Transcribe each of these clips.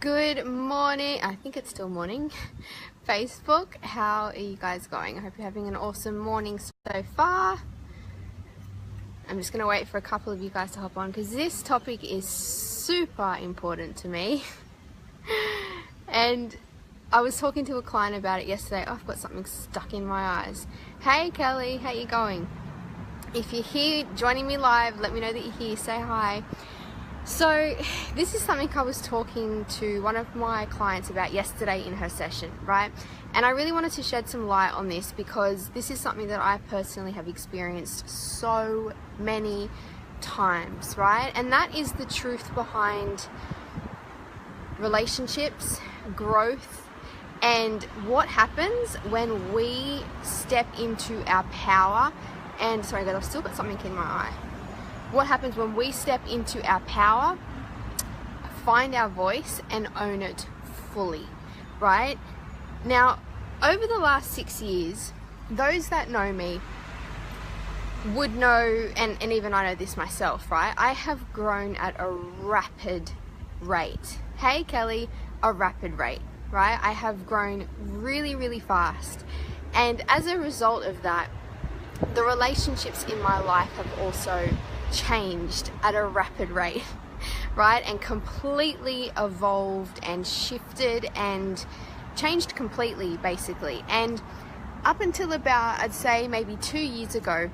Good morning. I think it's still morning. Facebook, how are you guys going? I hope you're having an awesome morning so far. I'm just going to wait for a couple of you guys to hop on because this topic is super important to me. And I was talking to a client about it yesterday. Oh, I've got something stuck in my eyes. Hey Kelly, how you going? If you're here joining me live, let me know that you're here. Say hi. So this is something I was talking to one of my clients about yesterday in her session, right? And I really wanted to shed some light on this because this is something that I personally have experienced so many times, right? And that is the truth behind relationships, growth, and what happens when we step into our power. And sorry guys, I've still got something in my eye. What happens when we step into our power, find our voice and own it fully, right? Now, over the last 6 years, those that know me would know, and even I know this myself, right? I have grown at a rapid rate. Hey Kelly, a rapid rate, right? I have grown really, really fast. And as a result of that, the relationships in my life have also changed at a rapid rate, right? And completely evolved and shifted and changed completely, basically. And up until about, I'd say maybe 2 years ago,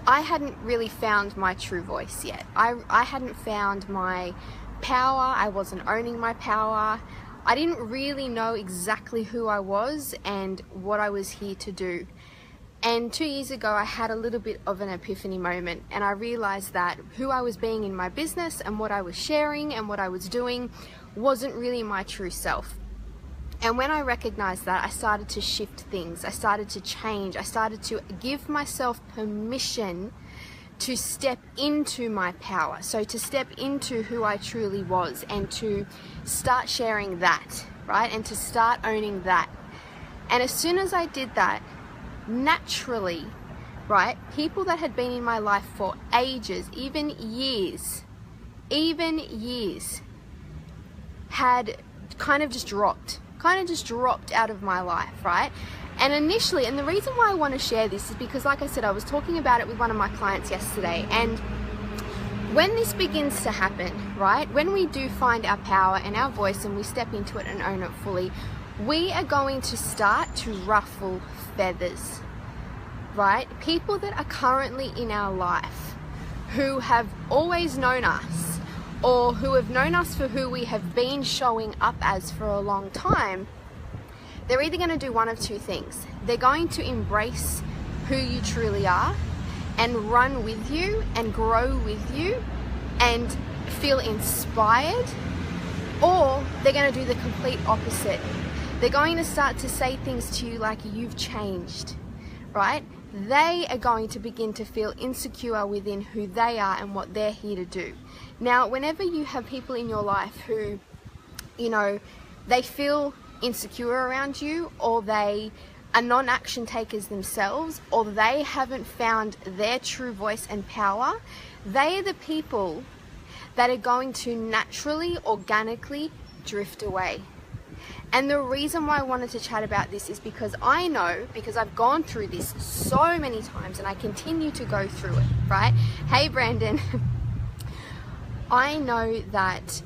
I hadn't really found my true voice yet. I hadn't found my power. I wasn't owning my power. I didn't really know exactly who I was and what I was here to do. And 2 years ago, I had a little bit of an epiphany moment, and I realized that who I was being in my business and what I was sharing and what I was doing wasn't really my true self. And when I recognized that, I started to shift things. I started to change. I started to give myself permission to step into my power. So to step into who I truly was and to start sharing that, right? And to start owning that. And as soon as I did that, naturally, right, people that had been in my life for ages, even years, had kind of just dropped out of my life, right? And initially, and the reason why I want to share this is because, like I said, I was talking about it with one of my clients yesterday, and when this begins to happen, right, when we do find our power and our voice and we step into it and own it fully, we are going to start to ruffle feathers, right? People that are currently in our life who have always known us or who have known us for who we have been showing up as for a long time, they're either going to do one of two things. They're going to embrace who you truly are and run with you and grow with you and feel inspired, or they're going to do the complete opposite. They're going to start to say things to you like you've changed, right? They are going to begin to feel insecure within who they are and what they're here to do. Now, whenever you have people in your life who, you know, they feel insecure around you, or they are non-action takers themselves, or they haven't found their true voice and power, they are the people that are going to naturally, organically drift away. And the reason why I wanted to chat about this is because I know, because I've gone through this so many times and I continue to go through it, right? Hey Brandon, I know that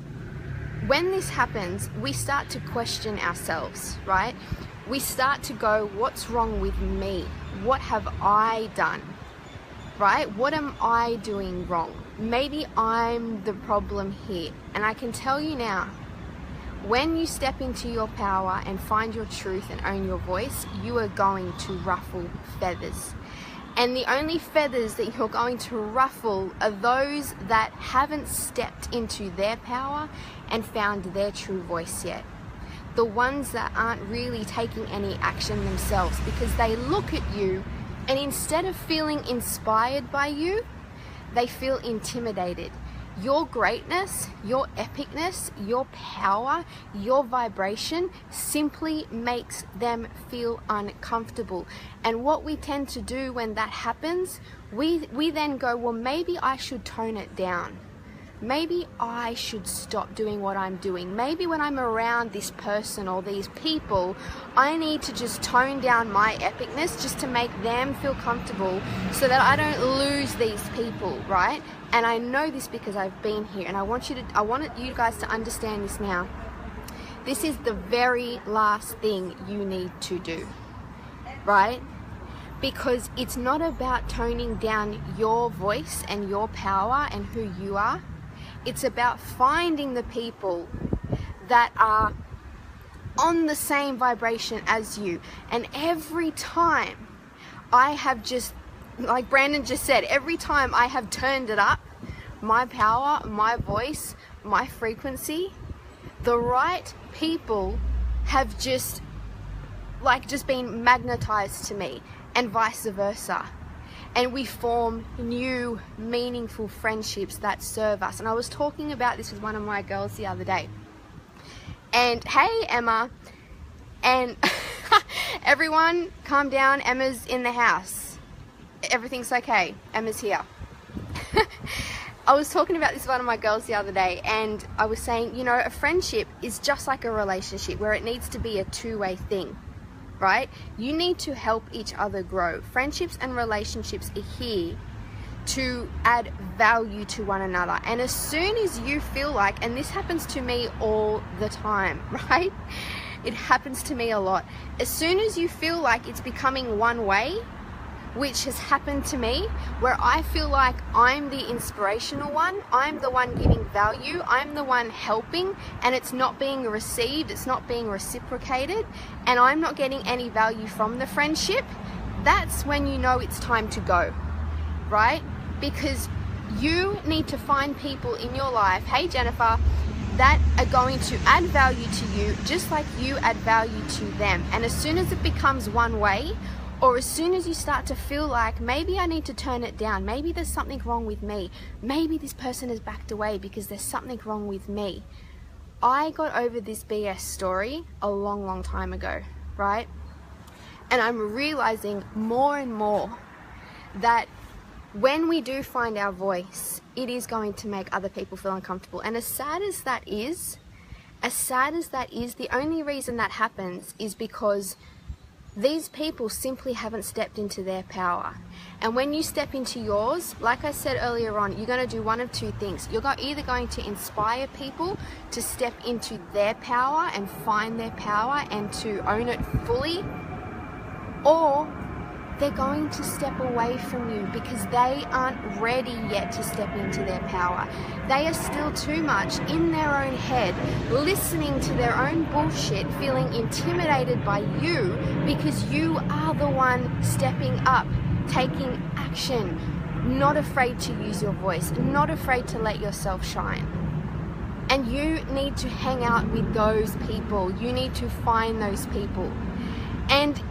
when this happens, we start to question ourselves, right? We start to go, what's wrong with me? What have I done, right? What am I doing wrong? Maybe I'm the problem here. And I can tell you now, when you step into your power and find your truth and own your voice, you are going to ruffle feathers. And the only feathers that you're going to ruffle are those that haven't stepped into their power and found their true voice yet. The ones that aren't really taking any action themselves, because they look at you and instead of feeling inspired by you, they feel intimidated. Your greatness, your epicness, your power, your vibration simply makes them feel uncomfortable. And what we tend to do when that happens, we then go, well, maybe I should tone it down, maybe I should stop doing what I'm doing. Maybe when I'm around this person or these people, I need to just tone down my epicness just to make them feel comfortable so that I don't lose these people, right? And I know this because I've been here, and I want you guys to understand this now. This is the very last thing you need to do, right? Because it's not about toning down your voice and your power and who you are. It's about finding the people that are on the same vibration as you. And every time I have just, like Brandon just said, every time I have turned it up, my power, my voice, my frequency, the right people have just been magnetized to me, and vice versa. And we form new, meaningful friendships that serve us. And I was talking about this with one of my girls the other day. And hey, Emma. And everyone, calm down. Emma's in the house. Everything's okay. Emma's here. I was talking about this with one of my girls the other day, and I was saying, you know, a friendship is just like a relationship where it needs to be a two-way thing, right? You need to help each other grow. Friendships and relationships are here to add value to one another. And as soon as you feel like, and this happens to me all the time, right? It happens to me a lot. As soon as you feel like it's becoming one way, which has happened to me, where I feel like I'm the inspirational one, I'm the one giving value, I'm the one helping, and it's not being received, it's not being reciprocated, and I'm not getting any value from the friendship, that's when you know it's time to go, right? Because you need to find people in your life, hey Jennifer, that are going to add value to you just like you add value to them. And as soon as it becomes one way, or as soon as you start to feel like maybe I need to turn it down, maybe there's something wrong with me, maybe this person has backed away because there's something wrong with me. I got over this BS story a long time ago, right? And I'm realizing more and more that when we do find our voice, it is going to make other people feel uncomfortable. And as sad as that is, the only reason that happens is because these people simply haven't stepped into their power. And when you step into yours, like I said earlier on, you're going to do one of two things. You're either going to inspire people to step into their power and find their power and to own it fully, or they're going to step away from you because they aren't ready yet to step into their power. They are still too much in their own head, listening to their own bullshit, feeling intimidated by you because you are the one stepping up, taking action, not afraid to use your voice, not afraid to let yourself shine. And you need to hang out with those people. You need to find those people. And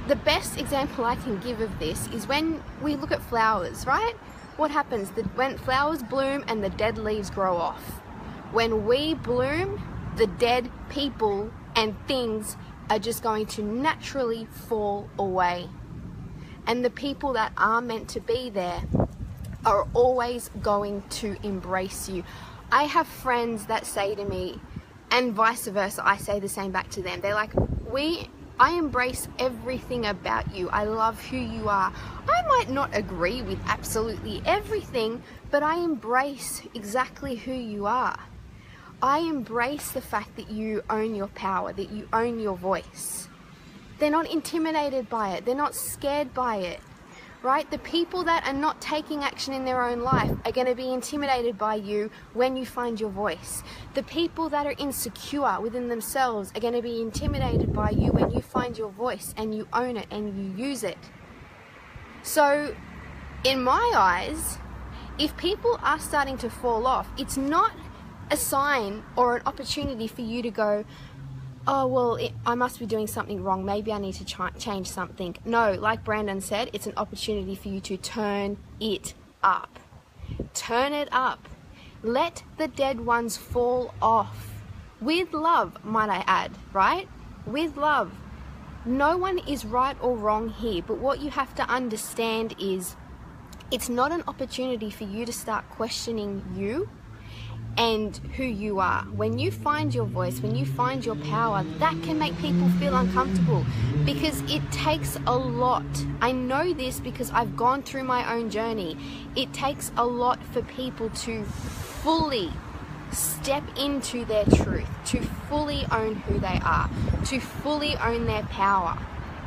the best example I can give of this is when we look at flowers, right? What happens when flowers bloom and the dead leaves grow off? When we bloom, the dead people and things are just going to naturally fall away. And the people that are meant to be there are always going to embrace you. I have friends that say to me, and vice versa, I say the same back to them. They're like, I embrace everything about you. I love who you are. I might not agree with absolutely everything, but I embrace exactly who you are. I embrace the fact that you own your power, that you own your voice. They're not intimidated by it. They're not scared by it, right? The people that are not taking action in their own life are going to be intimidated by you when you find your voice. The people that are insecure within themselves are going to be intimidated by you when you find your voice and you own it and you use it. So, in my eyes, if people are starting to fall off, it's not a sign or an opportunity for you to go, oh, well, I must be doing something wrong. Maybe I need to change something. No, like Brandon said, it's an opportunity for you to turn it up. Turn it up. Let the dead ones fall off. With love, might I add, right? With love. No one is right or wrong here, but what you have to understand is it's not an opportunity for you to start questioning you. and who you are. When you find your voice, when you find your power, that can make people feel uncomfortable because it takes a lot. I know this because I've gone through my own journey. It takes a lot for people to fully step into their truth, to fully own who they are, to fully own their power.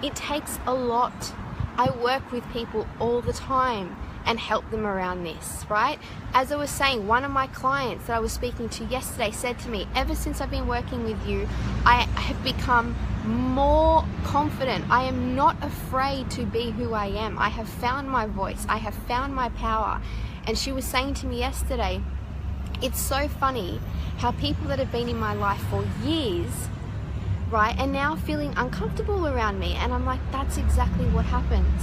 It takes a lot. I work with people all the time and help them around this, right? As I was saying, one of my clients that I was speaking to yesterday said to me, ever since I've been working with you, I have become more confident. I am not afraid to be who I am. I have found my voice. I have found my power. And she was saying to me yesterday, it's so funny how people that have been in my life for years, right, are now feeling uncomfortable around me. And I'm like, that's exactly what happens.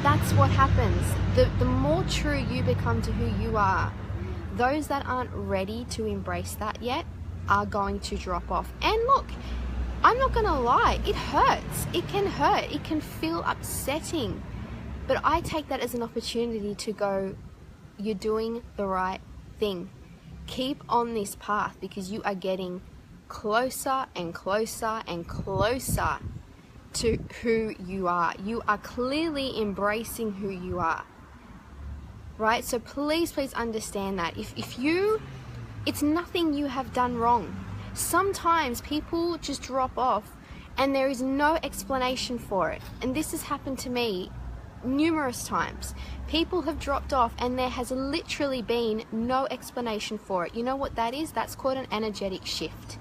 That's what happens. The more true you become to who you are, those that aren't ready to embrace that yet are going to drop off. And look, I'm not gonna lie, it hurts. It can hurt. It can feel upsetting. But I take that as an opportunity to go, you're doing the right thing. Keep on this path because you are getting closer and closer and closer to who you are. You are clearly embracing who you are, right? So please understand that it's nothing you have done wrong. Sometimes people just drop off and there is no explanation for it. And this has happened to me numerous times. People have dropped off and there has literally been no explanation for it. You know what that is? That's called an energetic shift.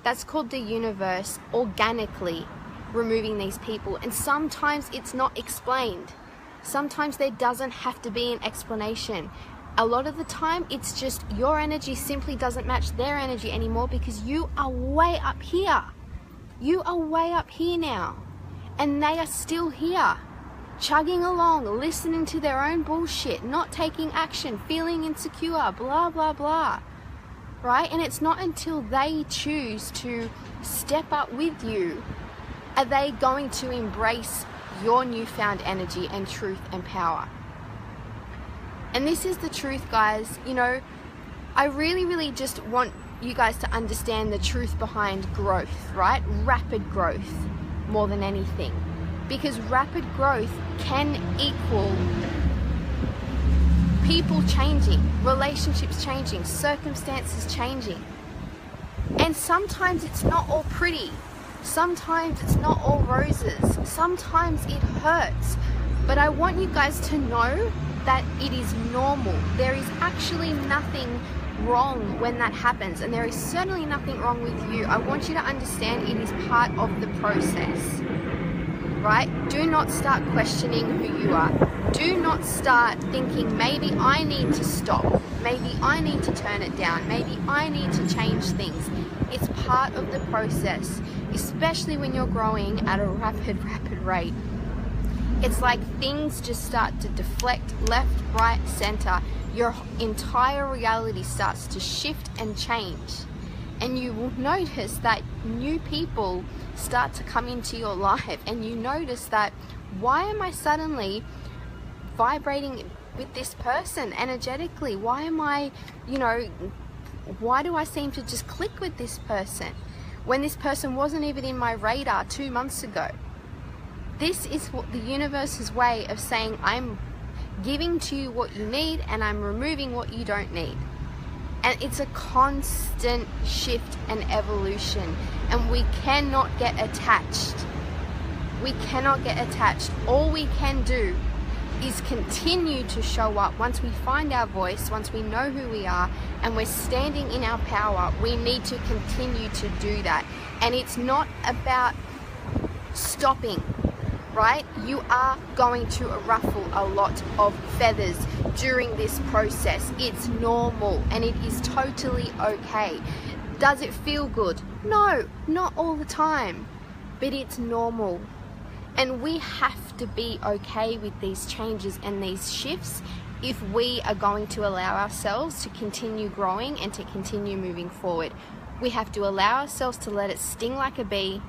That's called the universe organically removing these people. And sometimes it's not explained. Sometimes there doesn't have to be an explanation. A lot of the time it's just your energy simply doesn't match their energy anymore because you are way up here. You are way up here now. And they are still here, chugging along, listening to their own bullshit, not taking action, feeling insecure, blah, blah, blah. Right? And it's not until they choose to step up with you are they going to embrace your newfound energy and truth and power. And this is the truth, guys. You know, I really just want you guys to understand the truth behind growth, right? Rapid growth more than anything. Because rapid growth can equal people changing, relationships changing, circumstances changing. And sometimes it's not all pretty. Sometimes it's not all roses. Sometimes it hurts. But I want you guys to know that it is normal. There is actually nothing wrong when that happens. And there is certainly nothing wrong with you. I want you to understand it is part of the process. Right? Do not start questioning who you are. Do not start thinking, maybe I need to stop. Maybe I need to turn it down. Maybe I need to change things. It's part of the process, especially when you're growing at a rapid rate. It's like things just start to deflect left, right, center. Your entire reality starts to shift and change. And you will notice that new people start to come into your life, and you notice that, why am I suddenly vibrating with this person energetically? Why am I, why do I seem to just click with this person when this person wasn't even in my radar 2 months ago? This is what the universe's way of saying, I'm giving to you what you need and I'm removing what you don't need. And it's a constant shift and evolution, and we cannot get attached. We cannot get attached. All we can do is continue to show up. Once we find our voice, once we know who we are, and we're standing in our power, we need to continue to do that. And it's not about stopping, right? You are going to ruffle a lot of feathers during this process. It's normal and it is totally okay. Does it feel good? No, not all the time, but it's normal. And we have to be okay with these changes and these shifts if we are going to allow ourselves to continue growing and to continue moving forward. We have to allow ourselves to let it sting like a bee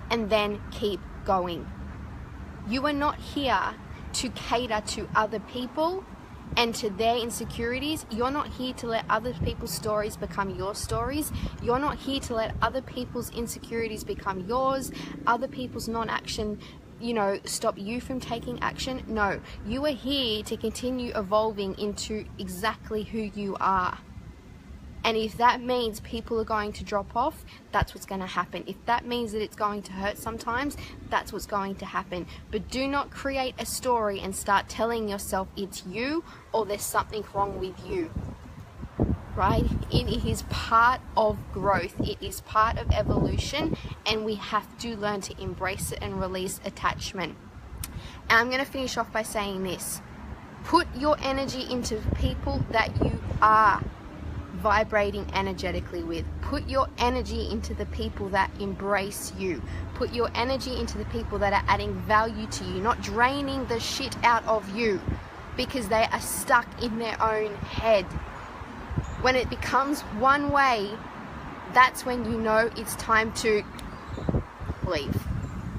and then keep going. You are not here to cater to other people and to their insecurities. You're not here to let other people's stories become your stories. You're not here to let other people's insecurities become yours, other people's non-action, stop you from taking action. No, you are here to continue evolving into exactly who you are. And if that means people are going to drop off, that's what's going to happen. If that means that it's going to hurt sometimes, that's what's going to happen. But do not create a story and start telling yourself it's you or there's something wrong with you. Right? It is part of growth. It is part of evolution, and we have to learn to embrace it and release attachment. And I'm going to finish off by saying this. Put your energy into people that you are vibrating energetically with. Put your energy into the people that embrace you. Put your energy into the people that are adding value to you, not draining the shit out of you because they are stuck in their own head. When it becomes one way, that's when you know it's time to leave,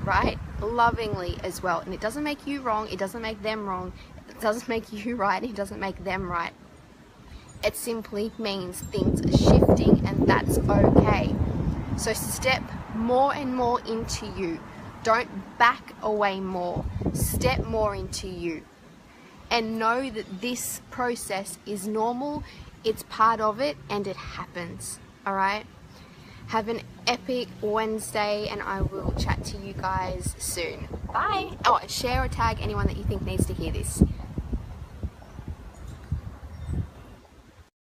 right? Lovingly as well. And it doesn't make you wrong, it doesn't make them wrong, it doesn't make you right, it doesn't make them right. It simply means things are shifting, and that's okay. So step more and more into you. Don't back away more. Step more into you. And know that this process is normal, it's part of it, and it happens. Alright? Have an epic Wednesday, and I will chat to you guys soon. Bye! Oh, share or tag anyone that you think needs to hear this.